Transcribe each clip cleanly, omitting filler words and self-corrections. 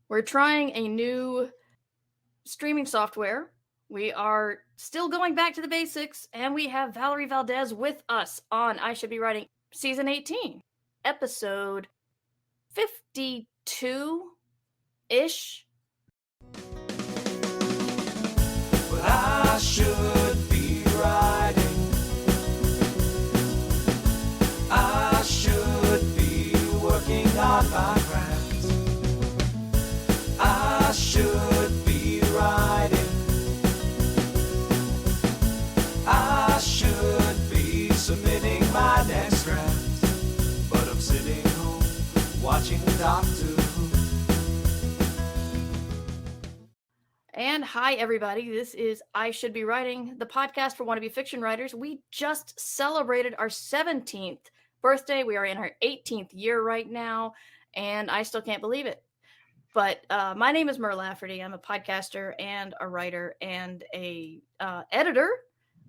We're trying a new streaming software. We are still going back to the basics, and we have Valerie Valdes with us on I Should Be Writing Season 18, Episode 52-ish. Well, I should be writing. I should be working on my craft. I should be writing. I should be submitting my next draft. But I'm sitting home watching Doctor Who. And hi, everybody. This is I Should Be Writing, the podcast for wannabe fiction writers. We just celebrated our 17th birthday. We are in our 18th year right now, and I still can't believe it. But my name is Mer Lafferty. I'm a podcaster and a writer and a editor,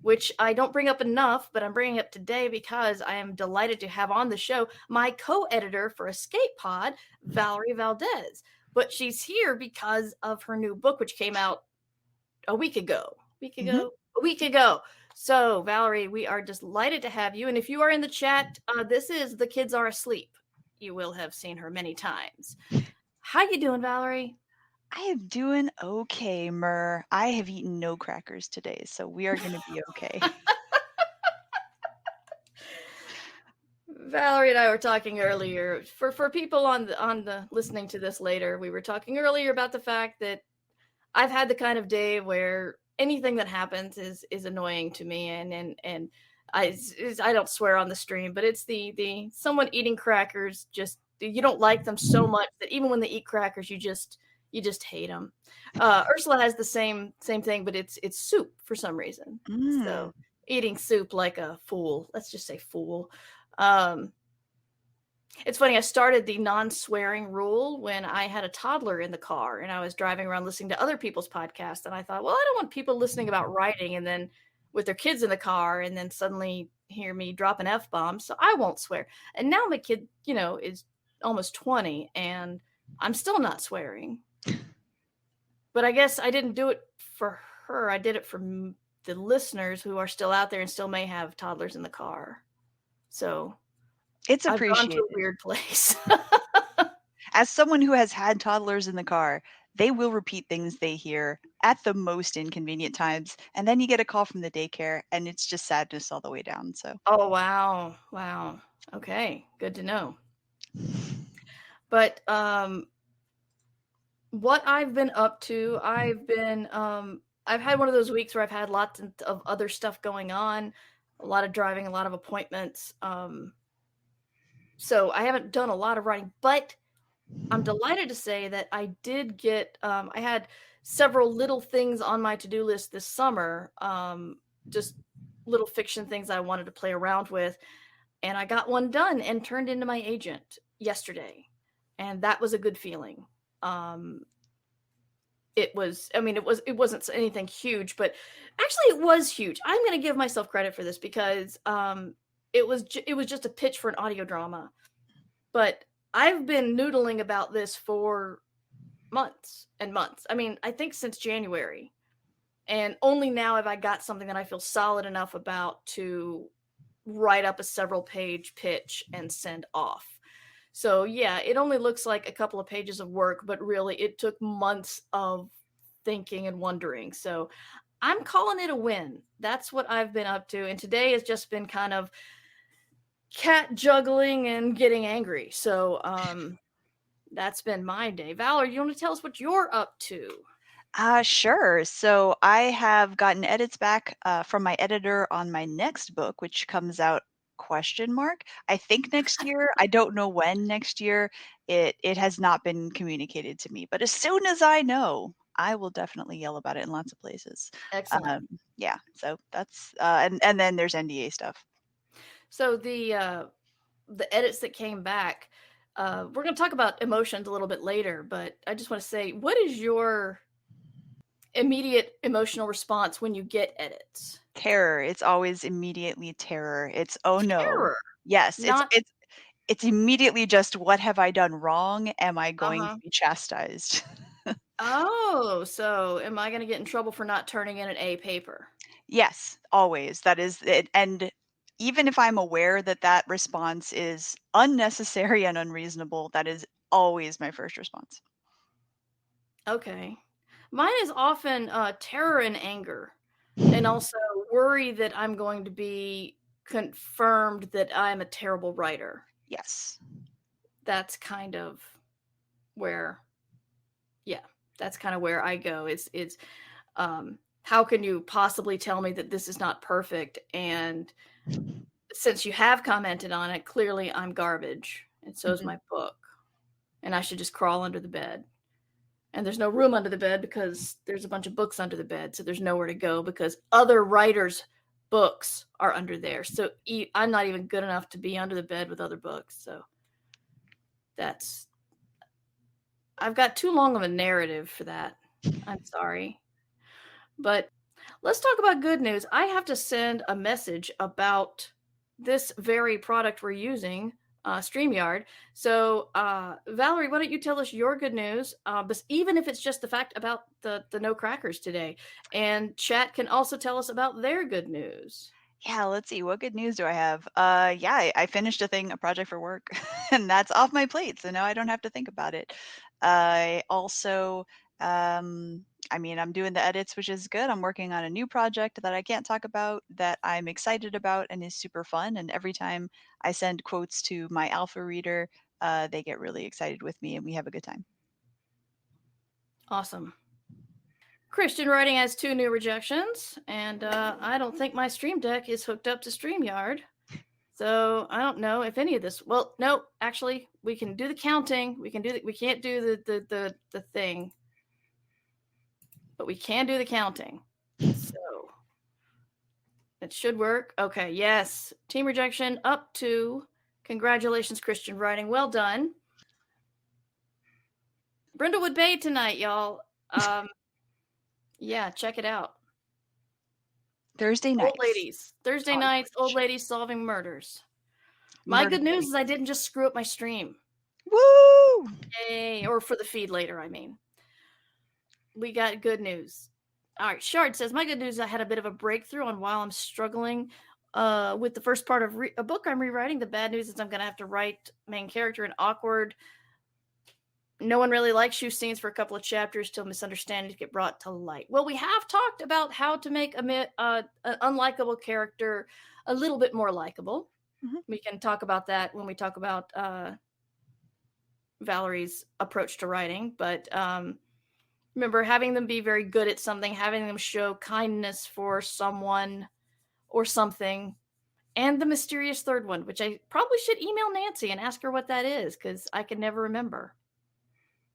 which I don't bring up enough, but I'm bringing up today because I am delighted to have on the show my co-editor for Escape Pod, Valerie Valdes. But she's here because of her new book, which came out a week ago. A week ago. So, Valerie, we are delighted to have you. And if you are in the chat, this is The Kids Are Asleep. You will have seen her many times. How you doing, Valerie? I am doing okay, Mer. I have eaten no crackers today, so we are going to be okay. Valerie and I were talking earlier. For people on the listening to this later, we were talking earlier about the fact that I've had the kind of day where anything that happens is annoying to me, and I don't swear on the stream, but it's the someone eating crackers. Just you don't like them so much that even when they eat crackers, you just hate them. Ursula has the same thing, but it's soup for some reason. So eating soup like a fool. Let's just say fool. It's funny, I started the non-swearing rule when I had a toddler in the car and I was driving around listening to other people's podcasts, and I thought, well, I don't want people listening about writing and then with their kids in the car and then suddenly hear me drop an F-bomb, so I won't swear. And now my kid, is almost 20 and I'm still not swearing. But I guess I didn't do it for her. I did it for the listeners who are still out there and still may have toddlers in the car. So it's I've appreciated. gone to a weird place. As someone who has had toddlers in the car, they will repeat things they hear at the most inconvenient times, and then you get a call from the daycare, and it's just sadness all the way down. So. Oh, wow. Okay, good to know. But what I've been up to, I've had one of those weeks where I've had lots of other stuff going on, a lot of driving, a lot of appointments. So I haven't done a lot of writing, but I'm delighted to say that I did get, I had several little things on my to-do list this summer, just little fiction things I wanted to play around with. And I got one done and turned into my agent yesterday. And that was a good feeling. It wasn't anything huge, but actually it was huge. I'm going to give myself credit for this because it was just a pitch for an audio drama. But I've been noodling about this for months and months. I mean, I think since January. And only now have I got something that I feel solid enough about to write up a several-page pitch and send off. So yeah, it only looks like a couple of pages of work, but really it took months of thinking and wondering. So I'm calling it a win. That's what I've been up to. And today has just been kind of cat juggling and getting angry. So that's been my day. Valerie, you want to tell us what you're up to? Sure. So I have gotten edits back from my editor on my next book, which comes out ? I think next year. I don't know when next year. It has not been communicated to me, but as soon as I know, I will definitely yell about it in lots of places. Excellent. Yeah. So that's and then there's NDA stuff. So the edits that came back, we're going to talk about emotions a little bit later, but I just want to say, what is your immediate emotional response when you get edits? Terror. It's always immediately terror. It's oh no. Terror. Yes, it's immediately just, what have I done wrong? Am I going to Uh-huh. be chastised? Oh, so am I gonna get in trouble for not turning in an A paper? Yes, always. That is it. And even if I'm aware that that response is unnecessary and unreasonable, that is always my first response. Okay. Mine is often terror and anger, and also worry that I'm going to be confirmed that I'm a terrible writer. Yes. That's kind of where, yeah, that's kind of where I go. It's how can you possibly tell me that this is not perfect? And since you have commented on it, clearly I'm garbage, and so is Mhm. my book, and I should just crawl under the bed. And there's no room under the bed because there's a bunch of books under the bed, so there's nowhere to go because other writers' books are under there. So I'm not even good enough to be under the bed with other books. So that's I've got too long of a narrative for that. I'm sorry. But let's talk about good news. I have to send a message about this very product we're using, StreamYard. So, Valerie, why don't you tell us your good news? But even if it's just the fact about the no crackers today, and chat can also tell us about their good news. Yeah, let's see. What good news do I have? Yeah, I finished a project for work, and that's off my plate. So now I don't have to think about it. I also, I mean, I'm doing the edits, which is good. I'm working on a new project that I can't talk about that I'm excited about and is super fun. And every time I send quotes to my alpha reader, they get really excited with me and we have a good time. Awesome. Christian Writing has 2 new rejections, and I don't think my Stream Deck is hooked up to StreamYard. So I don't know if any of this. Well, no, actually, we can do the counting. We can't do the thing, but we can do the counting. So it should work. Okay, yes. Team rejection up to. Congratulations, Christian Writing. Well done. Brindlewood Bay tonight, y'all. Yeah, check it out. Thursday Old nights. ladies. Thursday On nights, old Twitch. ladies solving murders. My Murder good news is I ladies. didn't just screw up my stream. Woo! Yay. Or for the feed later, I mean. We got good news. All right, Shard says, my good news is I had a bit of a breakthrough on while I'm struggling with the first part of a book I'm rewriting. The bad news is I'm going to have to write main character in awkward, no one really likes you scenes for a couple of chapters till misunderstandings get brought to light. Well, we have talked about how to make an unlikable character a little bit more likable. Mhm. We can talk about that when we talk about Valerie's approach to writing. But remember, having them be very good at something, having them show kindness for someone or something, and the mysterious third one, which I probably should email Nancy and ask her what that is because I can never remember.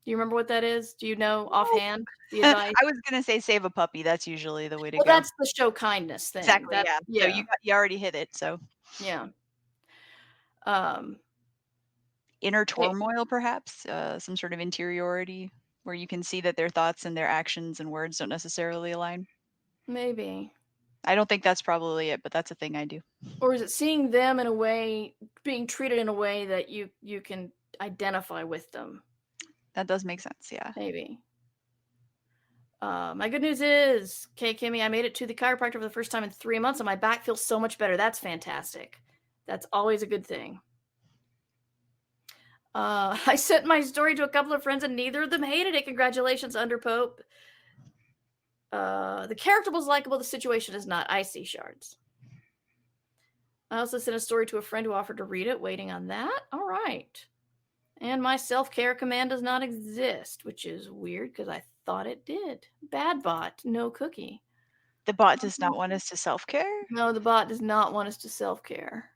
Do you remember what that is? Do you know offhand the advice? I was gonna say save a puppy. That's usually the way to Well, go. that's the show kindness thing. Exactly, That yeah. So yeah, you already hit it, so yeah. Um, inner hey, turmoil perhaps, some sort of interiority where you can see that their thoughts and their actions and words don't necessarily align. maybe. I don't think that's probably it, but that's a thing I do. Or is it seeing them in a way, being treated in a way that you can identify with them? That does make sense, yeah. Maybe. My good news is, okay, Kimmy, I made it to the chiropractor for the first time in 3 months, and my back feels so much better. That's fantastic. That's always a good thing. I sent my story to a couple of friends, and neither of them hated it. Congratulations, Underpope. The character was likable. The situation is not. I see Shards. I also sent a story to a friend who offered to read it. Waiting on that. All right. And my self-care command does not exist, which is weird because I thought it did. Bad bot, no cookie. The bot does not want us to self-care? No, the bot does not want us to self-care.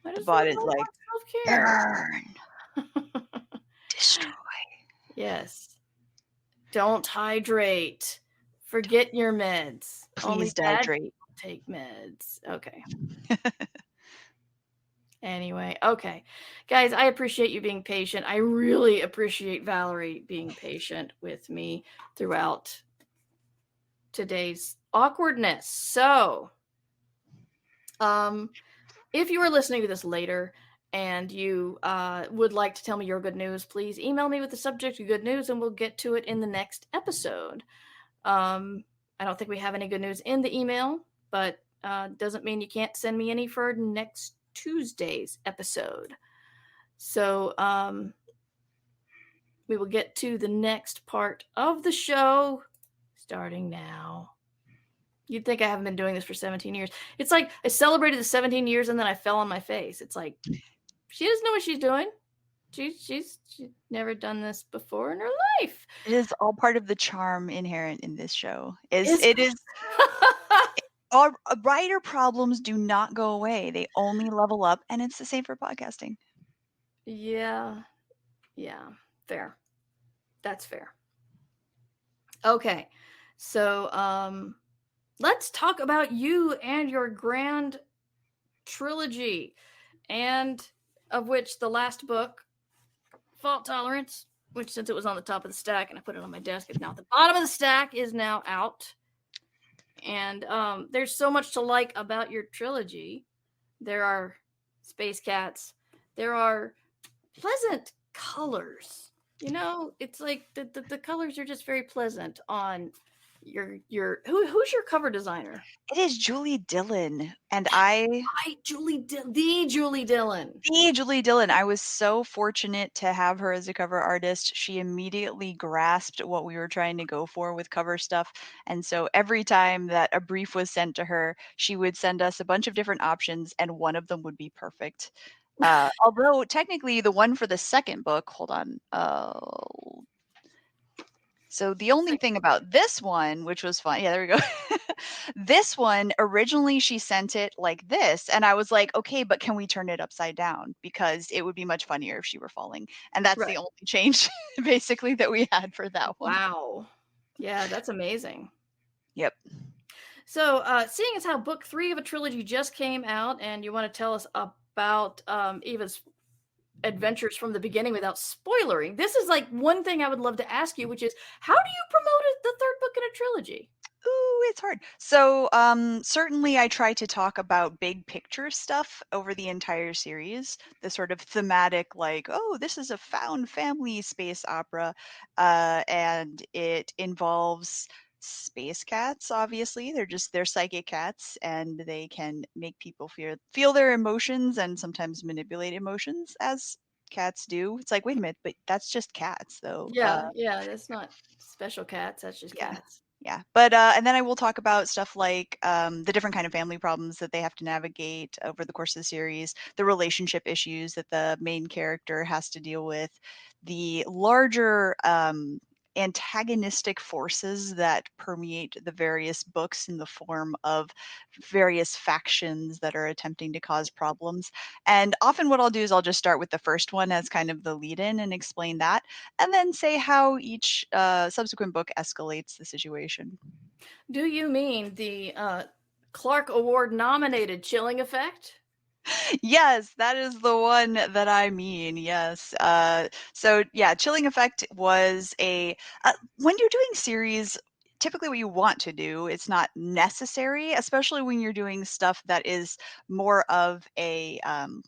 Why The does bot the is bot like, want self-care? burn, destroy. Yes. Don't hydrate. Forget your meds. Only Please bad hydrate. people take meds. Okay. Anyway, okay. Guys, I appreciate you being patient. I really appreciate Valerie being patient with me throughout today's awkwardness. So, if you are listening to this later, and you would like to tell me your good news, please email me with the subject of good news and we'll get to it in the next episode. I don't think we have any good news in the email, but doesn't mean you can't send me any for next Tuesday's episode. So we will get to the next part of the show starting now. You'd think I haven't been doing this for 17 years. It's like I celebrated the 17 years and then I fell on my face. It's like, she doesn't know what she's doing. She's never done this before in her life. It is all part of the charm inherent in this show. Our writer problems do not go away. They only level up, and it's the same for podcasting. Yeah. Fair. That's fair. Okay. So let's talk about you and your grand trilogy, and of which the last book, Fault Tolerance, which since it was on the top of the stack and I put it on my desk, is now at the bottom of the stack, is now out. And there's so much to like about your trilogy. There are space cats. There are pleasant colors. You know, it's like the colors are just very pleasant on your who's your cover designer? It is Julie Dillon, and the Julie Dillon. The Julie Dillon. I was so fortunate to have her as a cover artist. She immediately grasped what we were trying to go for with cover stuff. And so every time that a brief was sent to her, she would send us a bunch of different options, and one of them would be perfect. Although technically the one for the second book, hold on. So the only thing about this one, which was fun, yeah, there we go. This one, originally she sent it like this, and I was like, okay, but can we turn it upside down? Because it would be much funnier if she were falling. And that's the only change, basically, that we had for that one. Wow. Yeah, that's amazing. Yep. So seeing as how book 3 of a trilogy just came out, and you want to tell us about Eva's adventures from the beginning without spoilering, this is like one thing I would love to ask you, which is, how do you promote the third book in a trilogy? Ooh, it's hard. So certainly I try to talk about big picture stuff over the entire series, the sort of thematic, like, oh, this is a found family space opera, and it involves space cats. Obviously, they're psychic cats, and they can make people feel their emotions and sometimes manipulate emotions, as cats do. It's like, wait a minute, but that's just cats, though. Yeah, that's not special cats. That's just cats. Yeah, but and then I will talk about stuff like the different kind of family problems that they have to navigate over the course of the series, the relationship issues that the main character has to deal with, the larger antagonistic forces that permeate the various books in the form of various factions that are attempting to cause problems. And often what I'll do is I'll just start with the first one as kind of the lead-in and explain that, and then say how each subsequent book escalates the situation. Do you mean the Clark Award nominated Chilling Effect? Yes, that is the one that I mean. Yes. So yeah, Chilling Effect was when you're doing series, typically what you want to do, it's not necessary, especially when you're doing stuff that is more of a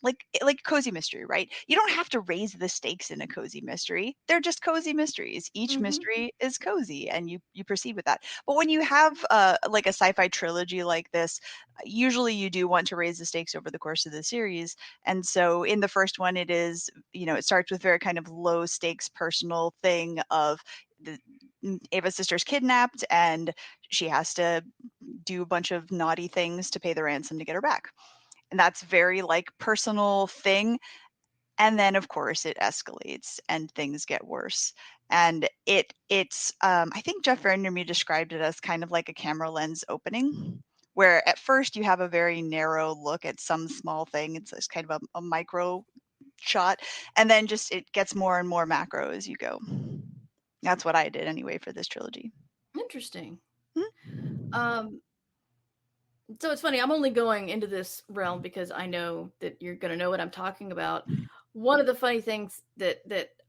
like cozy mystery, right? You don't have to raise the stakes in a cozy mystery. They're just cozy mysteries. Each mystery is cozy, and you proceed with that. But when you have like a sci-fi trilogy like this, usually you do want to raise the stakes over the course of the series. And so in the first one, it is, it starts with very kind of low stakes personal thing of Ava's sister's kidnapped, and she has to do a bunch of naughty things to pay the ransom to get her back. And that's very like personal thing. And then of course it escalates and things get worse. And it's I think Jeff Vandermeer described it as kind of like a camera lens opening, where at first you have a very narrow look at some small thing. It's kind of a micro shot, and then just it gets more and more macro as you go. That's what I did anyway for this trilogy. Interesting. So it's funny, I'm only going into this realm because I know that you're going to know what I'm talking about. One of the funny things that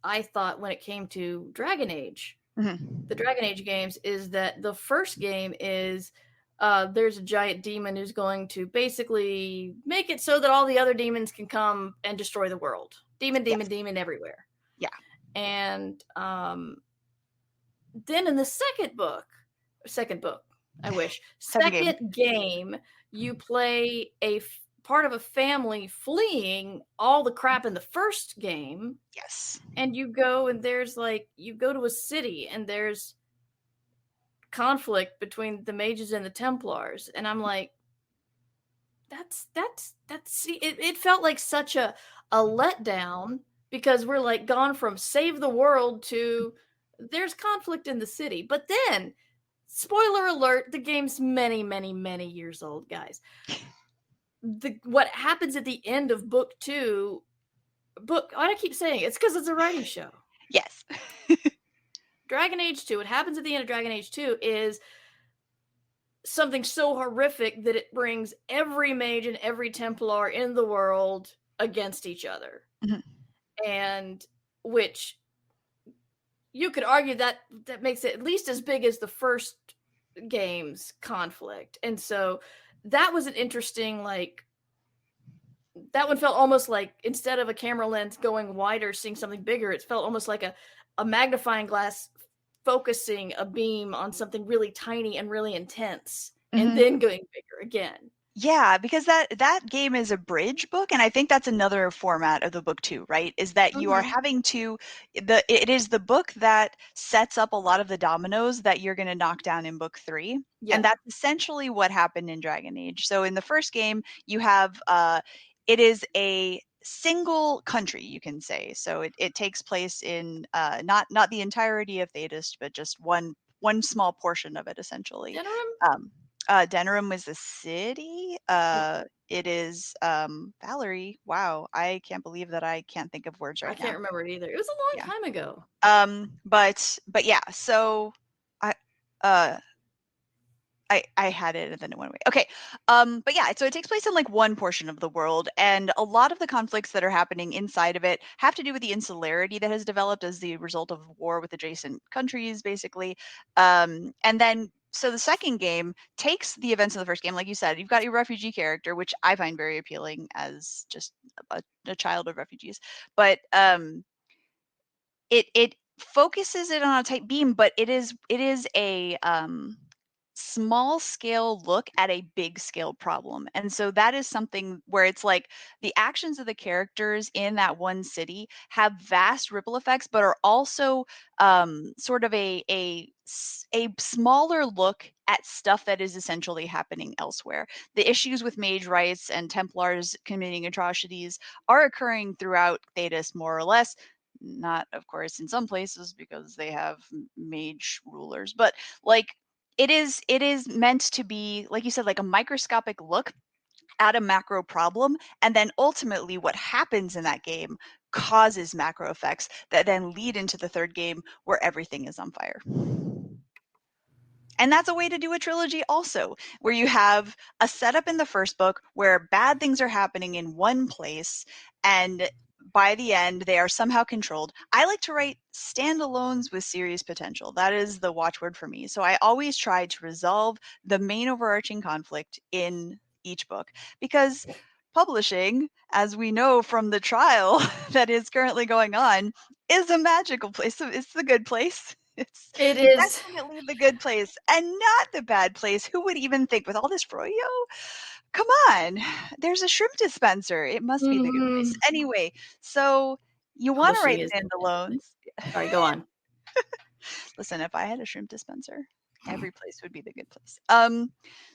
I thought when it came to Dragon Age, the Dragon Age games, is that the first game is there's a giant demon who's going to basically make it so that all the other demons can come and destroy the world. Demon, demon, Yes. demon everywhere. Yeah. And then in the second book, I wish, second game, you play part of a family fleeing all the crap in the first game. Yes. And you go and there's like, you go to a city and there's conflict between the mages and the Templars. And I'm like, it felt like such a letdown, because we're like gone from save the world to there's conflict in the city. But then, spoiler alert, the game's many, many, many years old, guys. What happens at the end of book 2, I keep saying it's because it's a writing show. Yes. Dragon Age 2, what happens at the end of Dragon Age 2 is something so horrific that it brings every mage and every Templar in the world against each other. Mm-hmm. And which you could argue that makes it at least as big as the first game's conflict. And so that was an interesting, like, that one felt almost like, instead of a camera lens going wider, seeing something bigger, it felt almost like a magnifying glass focusing a beam on something really tiny and really intense, mm-hmm. and then going bigger again. Yeah, because that game is a bridge book, and I think that's another format of the book too, right? Is that you mm-hmm. are having to, it is the book that sets up a lot of the dominoes that you're going to knock down in book 3. Yeah. And that's essentially what happened in Dragon Age. So in the first game, you have, it is a single country, you can say. So it takes place in not the entirety of Thedas, but just one small portion of it, essentially. Denerim was the city. It is Valerie. Wow, I can't believe that I can't think of words right now. I can't remember it either. It was a long time ago. But yeah. So I had it and then it went away. Okay. But yeah, so it takes place in like one portion of the world, and a lot of the conflicts that are happening inside of it have to do with the insularity that has developed as the result of war with adjacent countries, basically. And then, so the second game takes the events of the first game, like you said. You've got your refugee character, which I find very appealing as just a child of refugees. But it focuses it on a tight beam, but it is a small scale look at a big scale problem. And so that is something where it's like the actions of the characters in that one city have vast ripple effects, but are also sort of a smaller look at stuff that is essentially happening elsewhere. The issues with mage rights and Templars committing atrocities are occurring throughout Thedas, more or less. Not, of course, in some places because they have mage rulers, but like it is meant to be, like you said, like a microscopic look at a macro problem, and then ultimately what happens in that game causes macro effects that then lead into the third game where everything is on fire. And that's a way to do a trilogy also, where you have a setup in the first book where bad things are happening in one place, and by the end, they are somehow controlled. I like to write standalones with serious potential. That is the watchword for me. So I always try to resolve the main overarching conflict in each book, because publishing, as we know from the trial that is currently going on, is a magical place. So it's the good place. It is definitely the good place and not the bad place. Who would even think with all this froyo? Come on, there's a shrimp dispenser. It must be the good place. Anyway, so you want to write standalones. Sorry, go on. Listen, if I had a shrimp dispenser, every place would be the good place.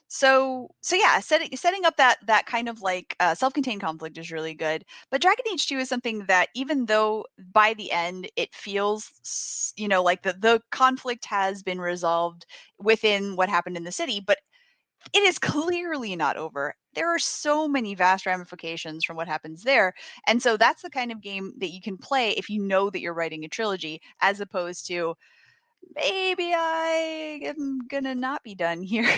So yeah, setting up that kind of like self-contained conflict is really good. But Dragon Age 2 is something that, even though by the end it feels, like the conflict has been resolved within what happened in the city, but it is clearly not over. There are so many vast ramifications from what happens there. And so that's the kind of game that you can play if you know that you're writing a trilogy, as opposed to, maybe I am gonna not be done here.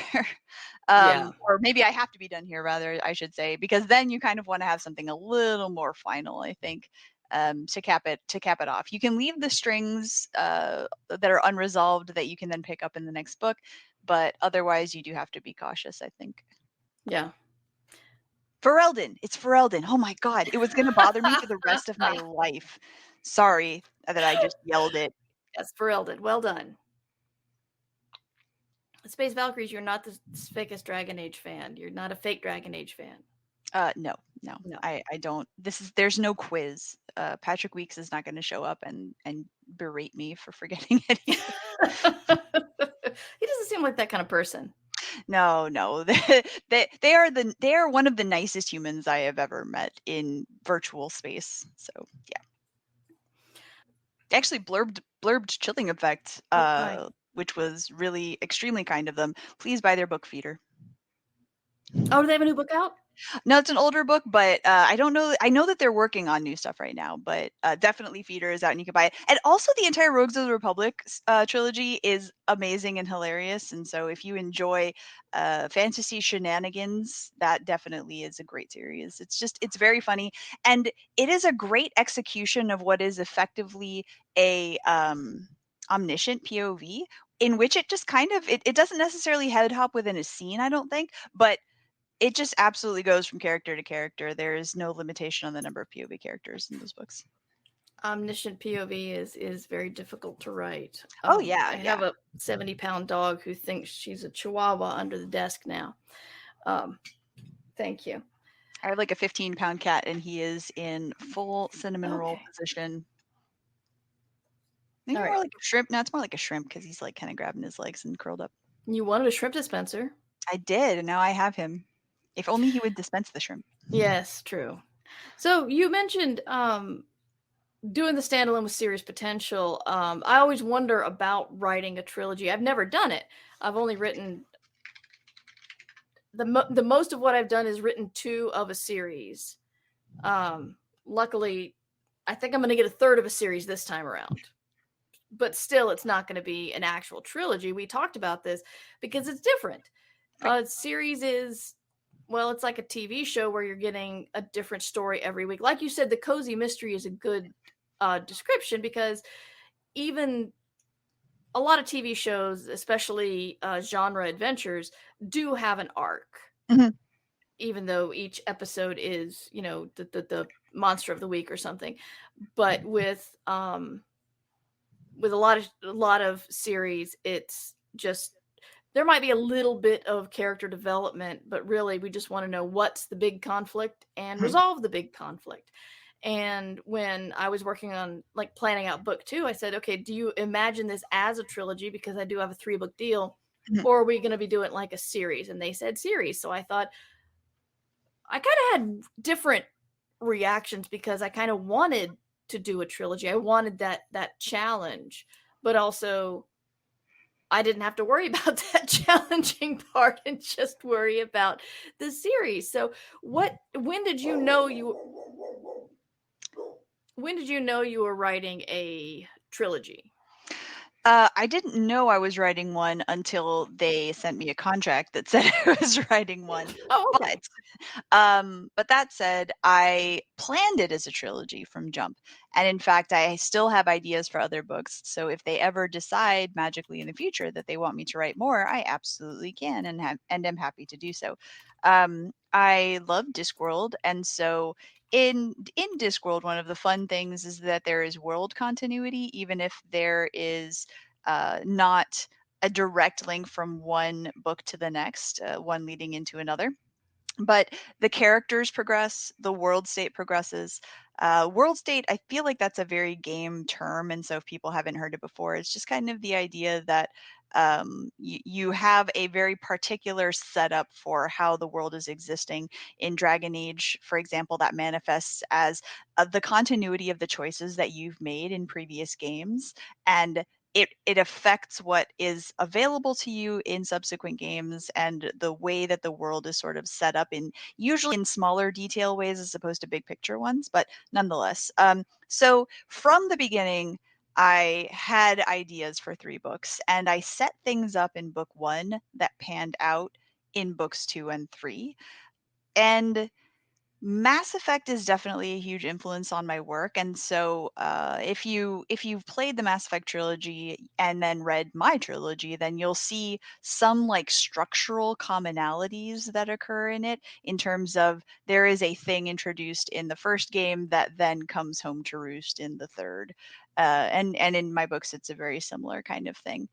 Or maybe I have to be done here, rather, I should say, because then you kind of want to have something a little more final, I think, to cap it off. You can leave the strings that are unresolved that you can then pick up in the next book, but otherwise you do have to be cautious, I think. Yeah. Ferelden. It's Ferelden. Oh my god, it was gonna bother me for the rest of my life. Sorry that I just yelled it. Yes, Ferelden. Well done. Space Valkyries, you're not the fakest Dragon Age fan. You're not a fake Dragon Age fan. No. No. I don't. There's no quiz. Patrick Weeks is not going to show up and berate me for forgetting it. He doesn't seem like that kind of person. No. They are one of the nicest humans I have ever met in virtual space. So yeah. Actually blurbed Chilling Effect, which was really extremely kind of them. Please buy their book Feeder. Oh, do they have a new book out? No, it's an older book, but I don't know. I know that they're working on new stuff right now, but definitely Feeder is out and you can buy it. And also the entire Rogues of the Republic trilogy is amazing and hilarious. And so if you enjoy fantasy shenanigans, that definitely is a great series. It's very funny. And it is a great execution of what is effectively a omniscient POV, in which it just kind of, it doesn't necessarily head hop within a scene, I don't think, but it just absolutely goes from character to character. There is no limitation on the number of POV characters in those books. Omniscient POV is very difficult to write. Oh yeah, I have a 70-pound dog who thinks she's a chihuahua under the desk now. Thank you. I have like a 15-pound cat, and he is in full cinnamon roll position. Maybe more like a shrimp. No, it's more like a shrimp because he's like kind of grabbing his legs and curled up. You wanted a shrimp dispenser. I did, and now I have him. If only he would dispense the shrimp. Yes, true. So you mentioned doing the standalone with serious potential. I always wonder about writing a trilogy. I've never done it. I've only written the most of what I've done is written 2 of a series. Luckily, I think I'm going to get a third of a series this time around. But still, it's not going to be an actual trilogy. We talked about this because it's different. Series is, well, it's like a TV show where you're getting a different story every week. Like you said, the cozy mystery is a good description because even a lot of TV shows, especially genre adventures, do have an arc. Mm-hmm. Even though each episode is, the monster of the week or something. But with a lot of series, it's just, there might be a little bit of character development, but really we just want to know what's the big conflict and resolve the big conflict. And when I was working on like planning out book 2, I said, okay, do you imagine this as a trilogy? Because I do have a 3-book deal, or are we going to be doing like a series? And they said series. So I thought, I kind of had different reactions because I kind of wanted to do a trilogy. I wanted that challenge, but also I didn't have to worry about that challenging part and just worry about the series. So when did you know you were writing a trilogy? I didn't know I was writing one until they sent me a contract that said I was writing one. Oh, okay. But that said, I planned it as a trilogy from jump. And in fact, I still have ideas for other books. So if they ever decide magically in the future that they want me to write more, I absolutely can and am happy to do so. I love Discworld, and so in Discworld, one of the fun things is that there is world continuity, even if there is not a direct link from one book to the next, one leading into another. But the characters progress, the world state progresses. World state, I feel like that's a very game term, and so if people haven't heard it before, it's just kind of the idea that you have a very particular setup for how the world is existing. In Dragon Age, for example, that manifests as the continuity of the choices that you've made in previous games, and it affects what is available to you in subsequent games, and the way that the world is sort of set up in usually in smaller detail ways as opposed to big picture ones, but nonetheless. So from the beginning, I had ideas for 3 books, and I set things up in book 1 that panned out in books 2 and 3. And Mass Effect is definitely a huge influence on my work, and so if you've played the Mass Effect trilogy and then read my trilogy, then you'll see some like structural commonalities that occur in it. In terms of there is a thing introduced in the first game that then comes home to roost in the third, and in my books, it's a very similar kind of thing.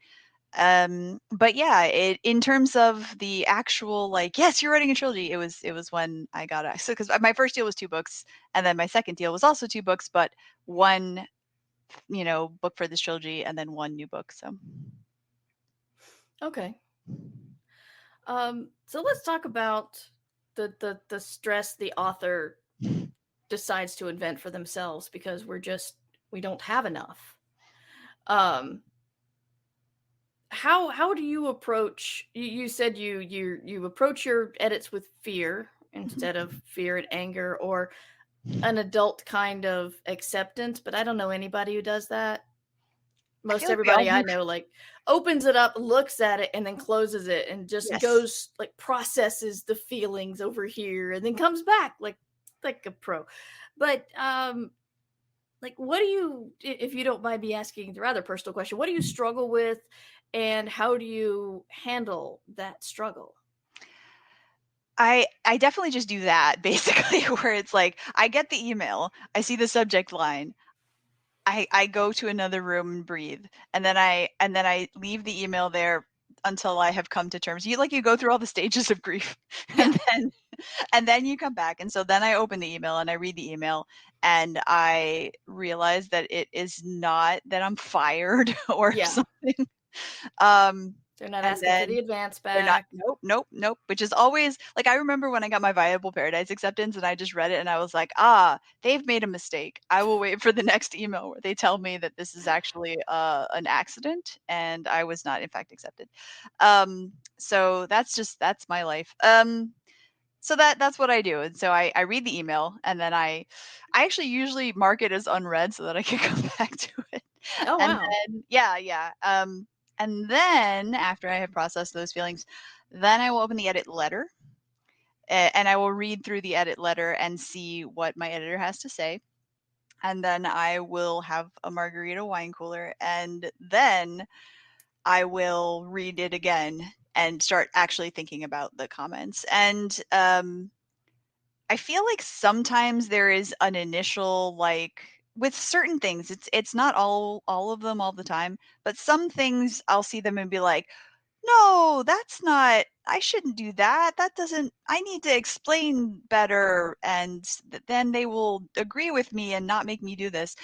But yeah, in terms of the actual like, yes, you're writing a trilogy. It was when I got it. So because my first deal was 2 books, and then my second deal was also 2 books, but one, book for this trilogy, and then one new book. So Okay. So let's talk about the stress the author decides to invent for themselves because we don't have enough. Um, how do you approach? You said you approach your edits with fear instead of fear and anger, or an adult kind of acceptance. But I don't know anybody who does that. I Most feel like we all everybody I do. know like opens it up, looks at it, and then closes it, and just Yes. goes like processes the feelings over here, and then comes back like a pro. But like, what do you, if you don't mind me asking the rather personal question, what do you struggle with, and how do you handle that struggle? I definitely just do that basically, where it's like I get the email, I see the subject line, I go to another room and breathe, and then I leave the email there until I have come to terms. You go through all the stages of grief, Yeah, and then you come back, and so then I open the email and I read the email, and I realize that it is not that I'm fired or yeah. something. Um, They're not and asking for the then advance they're not. back. Nope, nope, nope. Which is always like I remember when I got my Viable Paradise acceptance and I just read it and I was like, they've made a mistake. I will wait for the next email where they tell me that this is actually an accident and I was not in fact accepted. So that's my life. So that's what I do. And so I read the email and then I actually usually mark it as unread so that I can come back to it. Oh And wow. then yeah. And then after I have processed those feelings, then I will open the edit letter and I will read through the edit letter and see what my editor has to say. And then I will have a margarita wine cooler and then I will read it again and start actually thinking about the comments. And I feel like sometimes there is an initial like with certain things, it's not all of them all the time, but some things I'll see them and be like, "No, that's not I shouldn't do that. That doesn't I need to explain better." And then they will agree with me and not make me do this.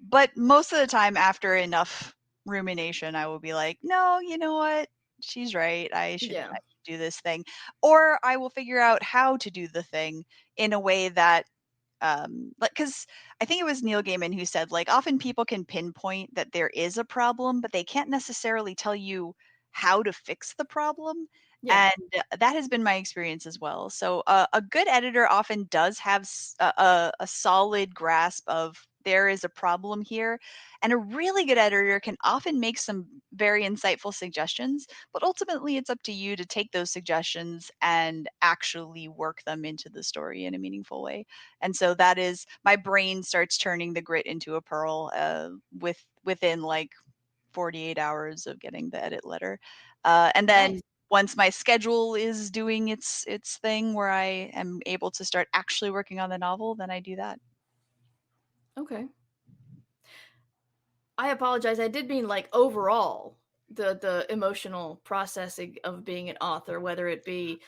But most of the time after enough rumination, I will be like, "No, you know what? She's right. Yeah. I should do this thing." Or I will figure out how to do the thing in a way that like because I think it was Neil Gaiman who said like often people can pinpoint that there is a problem, but they can't necessarily tell you how to fix the problem. Yeah. And that has been my experience as well. So a good editor often does have a solid grasp of there is a problem here, and a really good editor can often make some very insightful suggestions, but ultimately it's up to you to take those suggestions and actually work them into the story in a meaningful way. And so that is my brain starts turning the grit into a pearl within like 48 hours of getting the edit letter. And Nice. then once my schedule is doing its thing where I am able to start actually working on the novel, then I do that. Okay. I apologize. I did mean like overall the emotional processing of being an author, whether it be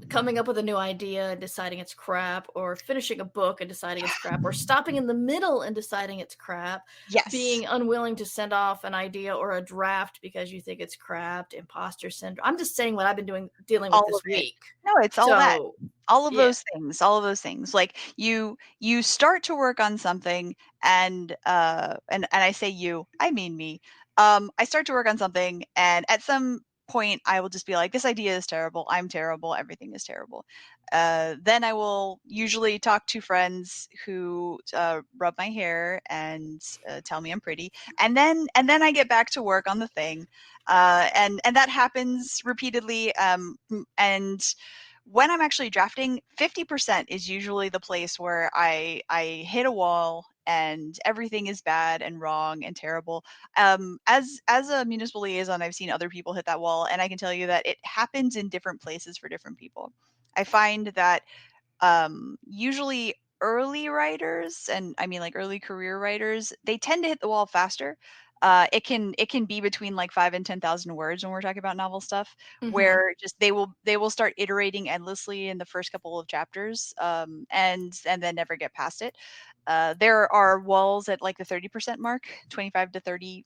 coming up with a new idea and deciding it's crap, or finishing a book and deciding it's crap, or stopping in the middle and deciding it's crap, Yes. being unwilling to send off an idea or a draft because you think it's crap, imposter syndrome. I'm just saying what I've been dealing with All of this it. week. No, it's all that. So, All of yeah. those things, all of those things. Like you start to work on something and I say you, I mean me. I start to work on something and at some point I will just be like, this idea is terrible, I'm terrible, everything is terrible. Then I will usually talk to friends who rub my hair and tell me I'm pretty, and then I get back to work on the thing, and that happens repeatedly. And when I'm actually drafting, 50% is usually the place where I hit a wall and everything is bad and wrong and terrible. As a municipal liaison, I've seen other people hit that wall, and I can tell you that it happens in different places for different people. I find that usually early writers, and I mean like early career writers, they tend to hit the wall faster. It can be between like 5 and 10,000 words when we're talking about novel stuff, Mm-hmm. where just they will start iterating endlessly in the first couple of chapters, and then never get past it. There are walls at like the 30% mark, 25 to 35%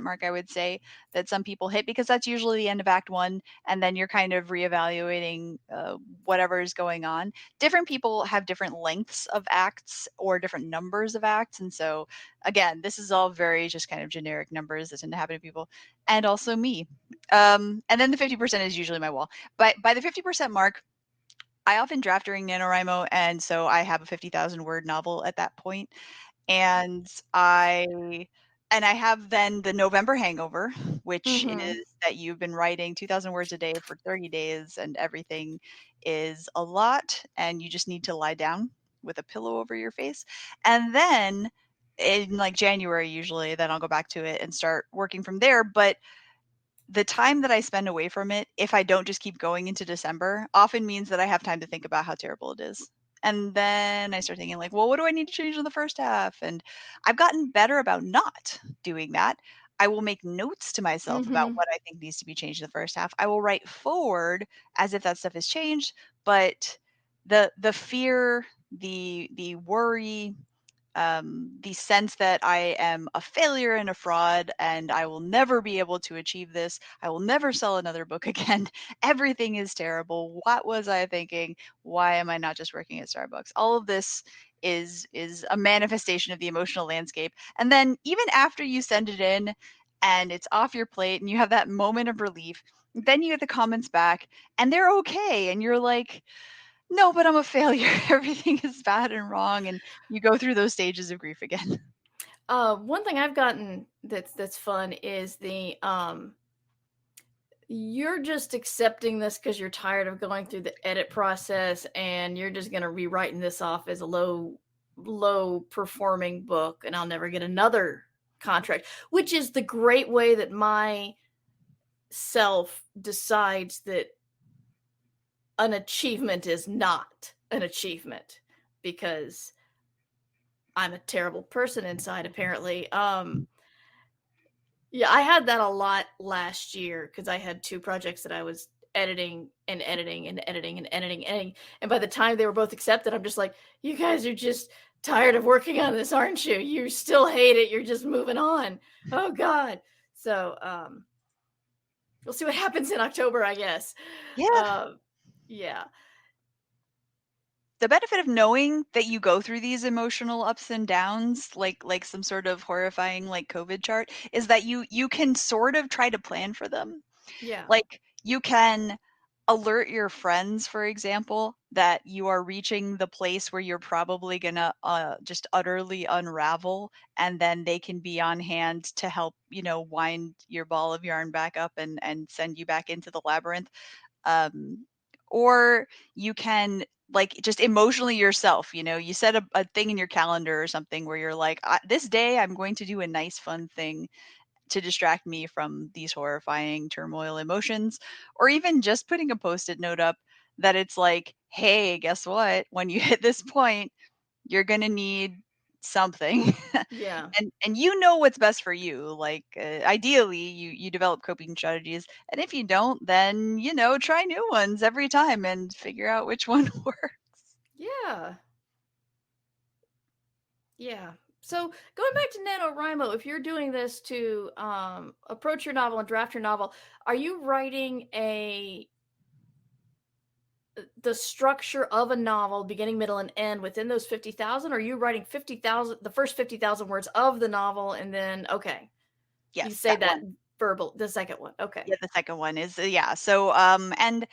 mark, I would say, that some people hit, because that's usually the end of Act One, and then you're kind of reevaluating whatever is going on. Different people have different lengths of acts or different numbers of acts, and so again, this is all very just kind of generic numbers that tend to happen to people, and also me. And then the 50% is usually my wall. But by the 50% mark, I often draft during NaNoWriMo, and so I have a 50,000 word novel at that point. And I have then the November hangover, which Mm-hmm. is that you've been writing 2,000 words a day for 30 days, and everything is a lot, and you just need to lie down with a pillow over your face. And then in like January, usually, then I'll go back to it and start working from there. But the time that I spend away from it, if I don't just keep going into December, often means that I have time to think about how terrible it is. And then I start thinking like, well, what do I need to change in the first half? And I've gotten better about not doing that. I will make notes to myself about Mm-hmm. what I think needs to be changed in the first half. I will write forward as if that stuff has changed, but the fear, the worry, the sense that I am a failure and a fraud and I will never be able to achieve this. I will never sell another book again. Everything is terrible. What was I thinking? Why am I not just working at Starbucks? All of this is a manifestation of the emotional landscape. And then even after you send it in and it's off your plate and you have that moment of relief, then you get the comments back and they're okay, and you're like, no, but I'm a failure. Everything is bad and wrong, and you go through those stages of grief again. One thing I've gotten that's fun is you're just accepting this because you're tired of going through the edit process, and you're just gonna rewriting this off as a low performing book, and I'll never get another contract, which is the great way that my self decides that an achievement is not an achievement, because I'm a terrible person inside, apparently. Yeah, I had that a lot last year because I had 2 projects that I was editing and editing and editing and editing, editing, and by the time they were both accepted, I'm just like, "You guys are just tired of working on this, aren't you? You still hate it, you're just moving on. Oh god." So, we'll see what happens in October, I guess. Yeah. Um, yeah. The benefit of knowing that you go through these emotional ups and downs, like some sort of horrifying like COVID chart, is that you can sort of try to plan for them. Yeah. Like, you can alert your friends, for example, that you are reaching the place where you're probably gonna just utterly unravel, and then they can be on hand to help, wind your ball of yarn back up and send you back into the labyrinth. Um, or you can like just emotionally yourself, you set a thing in your calendar or something where you're like, this day I'm going to do a nice fun thing to distract me from these horrifying turmoil emotions, or even just putting a post-it note up that it's like, hey, guess what? When you hit this point, you're going to need something. Yeah. And you know what's best for you. Like, ideally you develop coping strategies, and if you don't, then try new ones every time and figure out which one works. Yeah. Yeah. So going back to NaNoWriMo, if you're doing this to approach your novel and draft your novel, are you writing the structure of a novel, beginning, middle, and end within those 50,000? Or are you writing 50,000, the first 50,000 words of the novel, and then, okay, you Yes, say that that one. verbal, the second one. Okay. Yeah, the second one is, yeah. So and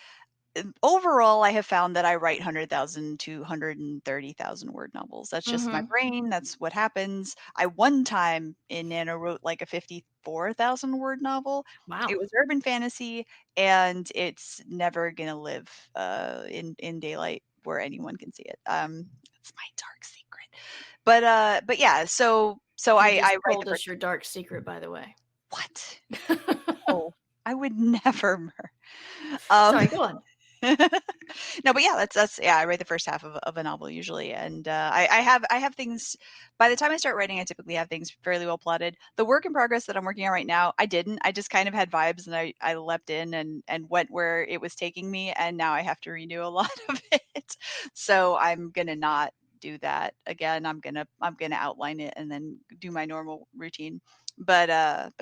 overall, I have found that I write 100,000 to 130,000 word novels. That's just my Mm-hmm. brain. That's what happens. I one time in Nano wrote like a 54,000 word novel. Wow. It was urban fantasy, and it's never gonna live in daylight where anyone can see it. It's my dark secret. But yeah, so You I just write the told first. us your dark secret, by the way. What? Oh, I would never. Um, Sorry, go on. no, but yeah, that's yeah. I write the first half of a novel usually, and I have things. By the time I start writing, I typically have things fairly well plotted. The work in progress that I'm working on right now, I didn't. I just kind of had vibes, and I leapt in and went where it was taking me, and now I have to renew a lot of it. So I'm gonna not do that again. I'm gonna outline it and then do my normal routine. But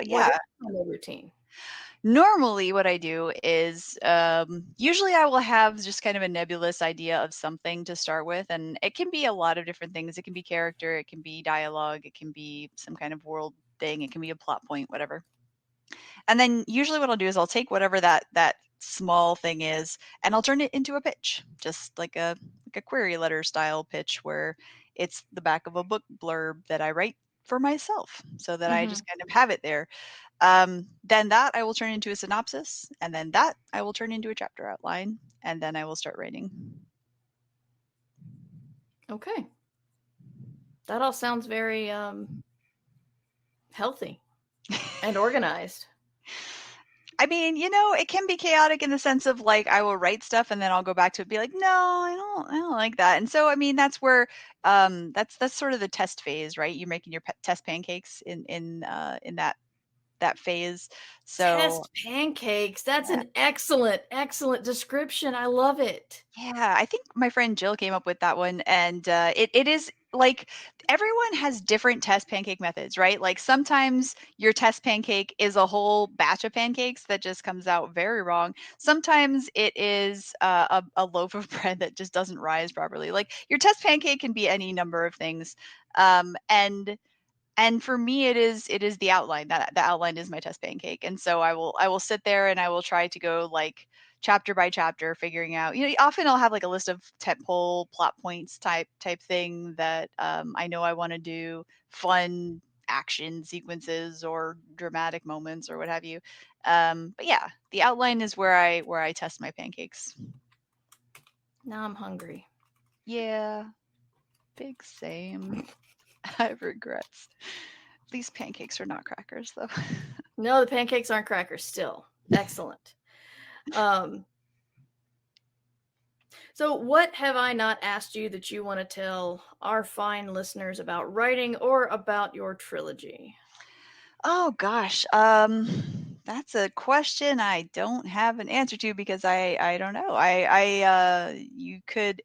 What yeah, is normal routine? normally what I do is usually I will have just kind of a nebulous idea of something to start with, and it can be a lot of different things. It can be character, it can be dialogue, it can be some kind of world thing, it can be a plot point, whatever. And then usually what I'll do is I'll take whatever that small thing is and I'll turn it into a pitch, just like a query letter style pitch where it's the back of a book blurb that I write for myself so that I Mm-hmm. just kind of have it there. Then that I will turn into a synopsis, and then that I will turn into a chapter outline, and then I will start writing. Okay. That all sounds very healthy and organized. I mean, it can be chaotic in the sense of like I will write stuff and then I'll go back to it and be like, no, I don't like that. And so I mean that's where that's sort of the test phase, right? You're making your test pancakes in that phase. So Test pancakes. That's yeah. an excellent, excellent description. I love it. Yeah, I think my friend Jill came up with that one, and it is like everyone has different test pancake methods, right? Like sometimes your test pancake is a whole batch of pancakes that just comes out very wrong. Sometimes it is a loaf of bread that just doesn't rise properly. Like your test pancake can be any number of things, and for me it is the outline. That the outline is my test pancake, and so I will sit there and I will try to go like chapter by chapter figuring out, often I'll have like a list of tentpole plot points type thing that I know I want to do, fun action sequences or dramatic moments or what have you. But yeah, the outline is where I test my pancakes. Now I'm hungry. Yeah, big same. I have regrets. These pancakes are not crackers though. No, the pancakes aren't crackers still. Excellent. Um, so, what have I not asked you that you want to tell our fine listeners about writing or about your trilogy? Oh gosh, that's a question I don't have an answer to because I don't know. You could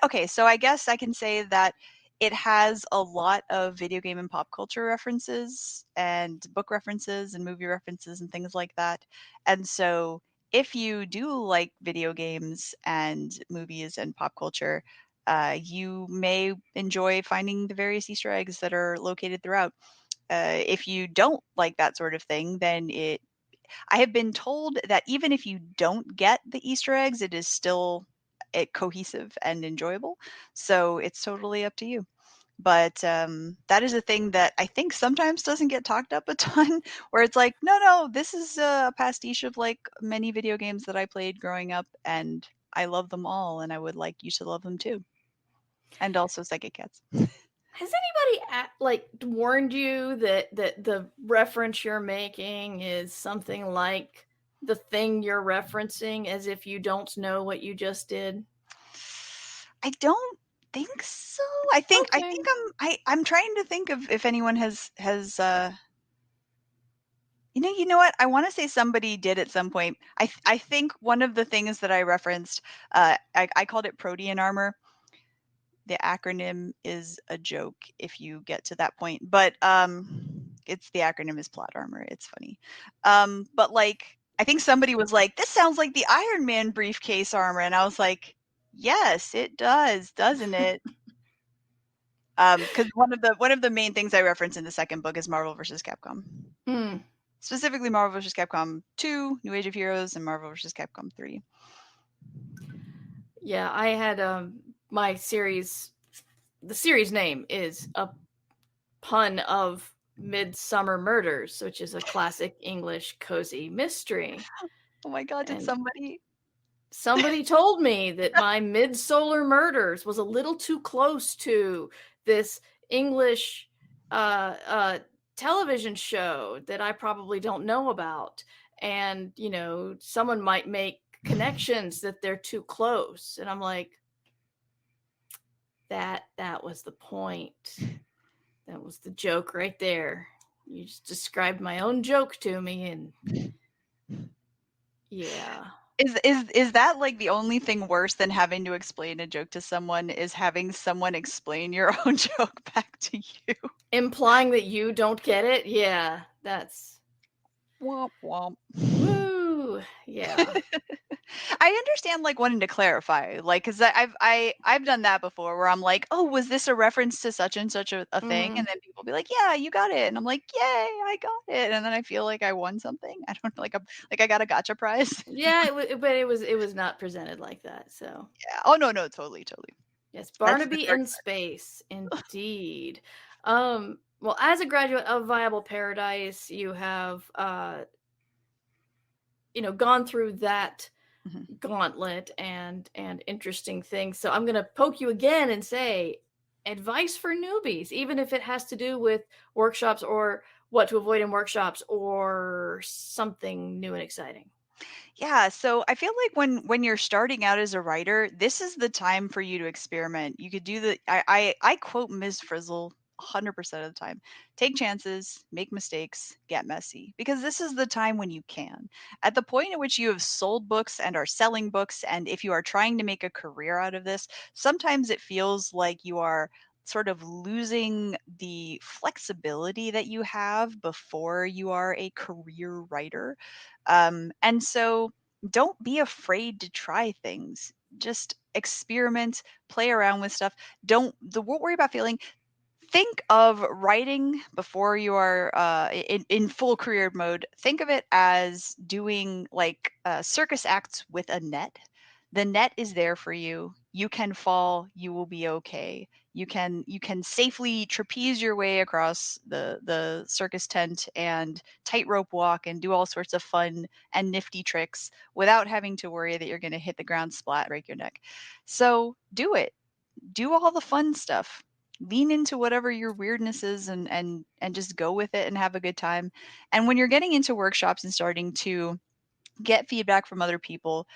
okay, so I guess I can say that it has a lot of video game and pop culture references and book references and movie references and things like that. And so if you do like video games and movies and pop culture, you may enjoy finding the various Easter eggs that are located throughout. If you don't like that sort of thing, then I have been told that even if you don't get the Easter eggs, it is still cohesive and enjoyable. So it's totally up to you. But that is a thing that I think sometimes doesn't get talked up a ton, where it's like, no, this is a pastiche of like many video games that I played growing up, and I love them all, and I would like you to love them too. And also Psychic Cats. Has anybody like warned you that the reference you're making is something like the thing you're referencing, as if you don't know what you just did? I don't think so. I think Okay. I'm trying to think of if anyone has you know what? I want to say somebody did at some point. I think one of the things that I referenced, I called it Protean armor. The acronym is a joke if you get to that point, but it's the acronym is plot armor. It's funny. But like I think somebody was like, "This sounds like the Iron Man briefcase armor," and I was like, "Yes, it does, doesn't it?" Because one of the main things I reference in the second book is Marvel versus Capcom. Hmm. Specifically Marvel vs. Capcom 2, New Age of Heroes, and Marvel vs. Capcom 3. Yeah, I had my series. The series name is a pun of Midsummer Murders, which is a classic English cozy mystery. Oh my god, did And somebody told me that my Midsolar Murders was a little too close to this English uh, television show that I probably don't know about. And, someone might make connections that they're too close. And I'm like, that was the point. That was the joke right there. You just described my own joke to me, and yeah. Is that like the only thing worse than having to explain a joke to someone is having someone explain your own joke back to you? Implying that you don't get it? Yeah, that's Womp womp. woo. Yeah. I understand like wanting to clarify, like, because I've done that before where I'm like, oh, was this a reference to such and such a thing? Mhm. And then people be like, yeah, you got it. And I'm like, yay, I got it. And then I feel like I won something. I don't know, like I got a gotcha prize. Yeah, but it was not presented like that. So, Yeah. Oh no, no, totally, totally. yes, That's the Barnaby dark in space, indeed. Well, as a graduate of Viable Paradise, you have gone through that side. Mhm. gauntlet and interesting things. So I'm going to poke you again and say advice for newbies, even if it has to do with workshops or what to avoid in workshops or something new and exciting. Yeah, so I feel like when you're starting out as a writer, this is the time for you to experiment. You could do the I quote Ms. Frizzle 100% of the time. Take chances, make mistakes, get messy. Because this is the time when you can. At the point at which you have sold books and are selling books, and if you are trying to make a career out of this, sometimes it feels like you are sort of losing the flexibility that you have before you are a career writer. And so don't be afraid to try things. Just experiment, play around with stuff. Don't worry about feeling. Think of writing before you are in full career mode. Think of it as doing like circus acts with a net. The net is there for you. You can fall. You will be okay. You can safely trapeze your way across the circus tent and tightrope walk and do all sorts of fun and nifty tricks without having to worry that you're going to hit the ground, splat, break your neck. So do it. Do all the fun stuff. Lean into whatever your weirdness is, and just go with it and have a good time. And when you're getting into workshops and starting to get feedback from other people,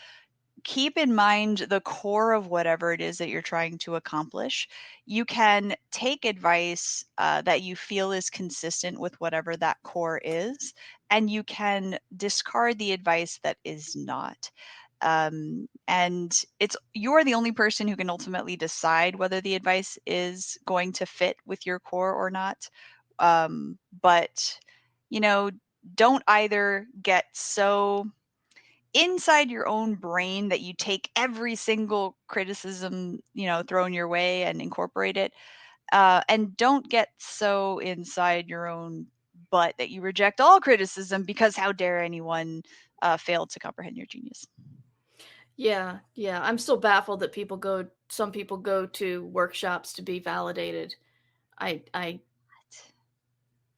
keep in mind the core of whatever it is that you're trying to accomplish. You can take advice that you feel is consistent with whatever that core is, and you can discard the advice that is not. And it's you're the only person who can ultimately decide whether the advice is going to fit with your core or not. But you know, don't either get so inside your own brain that you take every single criticism thrown your way and incorporate it, and don't get so inside your own butt that you reject all criticism because how dare anyone fail to comprehend your genius. Yeah, yeah. I'm still baffled that some people go to workshops to be validated. I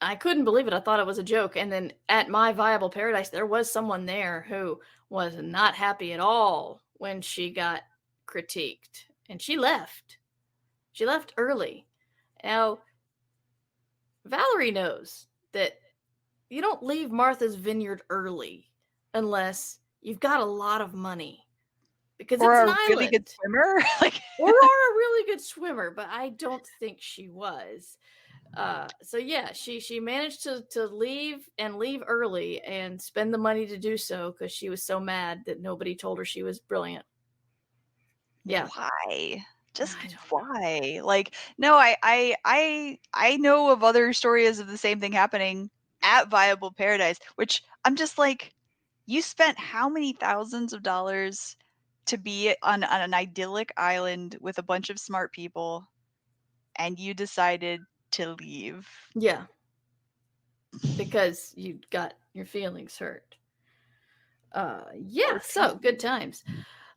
I couldn't believe it. I thought it was a joke. And then at my Viable Paradise, there was someone there who was not happy at all when she got critiqued. And she left. She left early. Now, Valerie knows that you don't leave Martha's Vineyard early unless you've got a lot of money because it's Or an a really good island. swimmer. Like, Or are a really good swimmer, but I don't think she was. So yeah, she managed to leave early and spend the money to do so because she was so mad that nobody told her she was brilliant. Yeah, why? Just I don't know. why? Like, no, I know of other stories of the same thing happening at Viable Paradise, which I'm just like, you spent how many thousands of dollars to be on an idyllic island with a bunch of smart people, and you decided to leave. Yeah, because you got your feelings hurt. Poor Yeah, so good thing. times.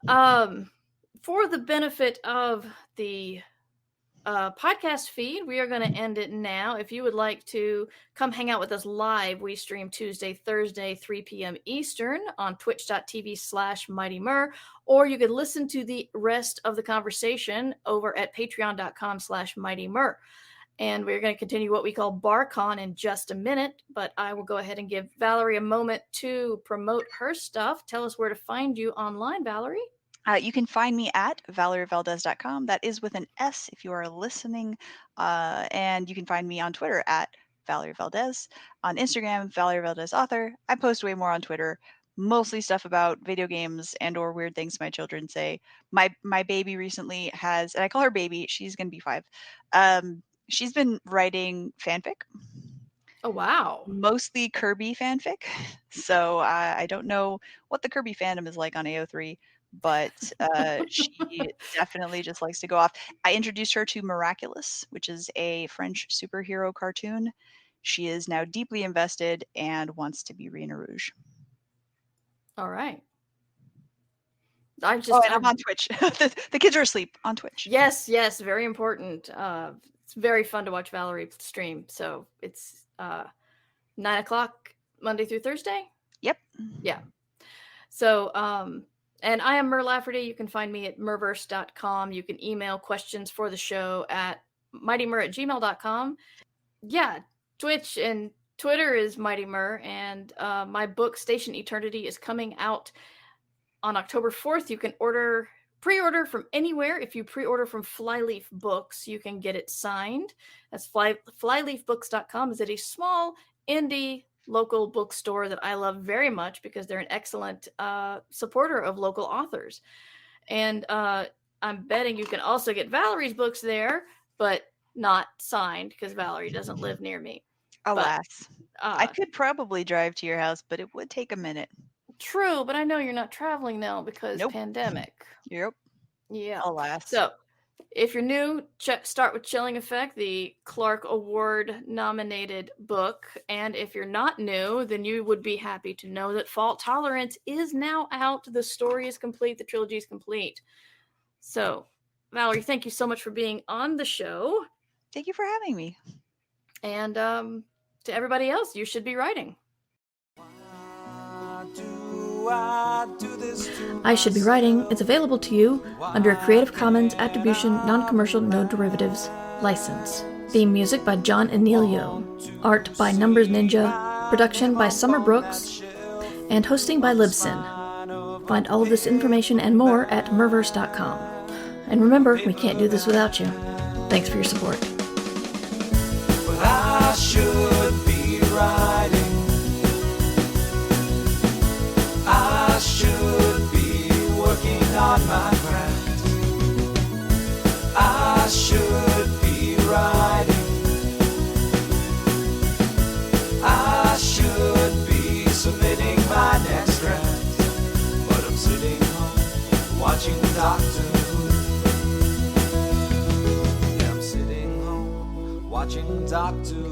Um, for the benefit of the podcast feed, we are going to end it now. If you would like to come hang out with us live, we stream Tuesday, Thursday, 3 p.m. Eastern on twitch.tv/MightyMur, or you could listen to the rest of the conversation over at patreon.com/MightyMur. And we're going to continue what we call BarCon in just a minute, but I will go ahead and give Valerie a moment to promote her stuff. Tell us where to find you online, Valerie. You can find me at valerievaldes.com. That is with an S if you are listening. And you can find me on Twitter at Valerie Valdes. On Instagram, Valerie Valdes Author. I post way more on Twitter, mostly stuff about video games and or weird things my children say. My baby recently has, and I call her baby, she's going to be 5. She's been writing fanfic. Oh, wow. Mostly Kirby fanfic. So I don't know what the Kirby fandom is like on AO3. But she definitely just likes to go off. I introduced her to Miraculous, which is a French superhero cartoon. She is now deeply invested and wants to be Rena Rouge. All right. I'm on Twitch. the kids are asleep on Twitch. Yes, very important. It's very fun to watch Valerie stream. So it's 9:00 Monday through Thursday? Yep. Yeah. So, and I am Mur Lafferty. You can find me at murverse.com. You can email questions for the show at mightymur@gmail.com. Yeah, Twitch and Twitter is Mighty Mur, and my book, Station Eternity, is coming out on October 4th. You can pre-order from anywhere. If you pre-order from Flyleaf Books, you can get it signed. That's flyleafbooks.com. Is it a small indie local bookstore that I love very much because they're an excellent supporter of local authors. And I'm betting you can also get Valerie's books there, but not signed because Valerie doesn't live near me. Alas. I could probably drive to your house, but it would take a minute. True, but I know you're not traveling now because pandemic. Yep. Yeah. Alas. So if you're new, start with Chilling Effect, the Clark Award nominated book. And if you're not new, then you would be happy to know that Fault Tolerance is now out. The story is complete. The trilogy is complete. So, Valerie, thank you so much for being on the show. Thank you for having me. And to everybody else, you should be writing. I Should Be Writing is available to you under a Creative Commons Attribution Non-Commercial No Derivatives license. Theme music by John Emilio. Art by Numbers Ninja. Production by Summer Brooks. And hosting by Libsyn. Find all of this information and more at murverse.com. And remember, we can't do this without you. Thanks for your support. Well, I should be writing. I should be working on my craft. I should be writing. I should be submitting my next draft. But I'm sitting home watching Doctor Who. Yeah, I'm sitting home watching Doctor Who.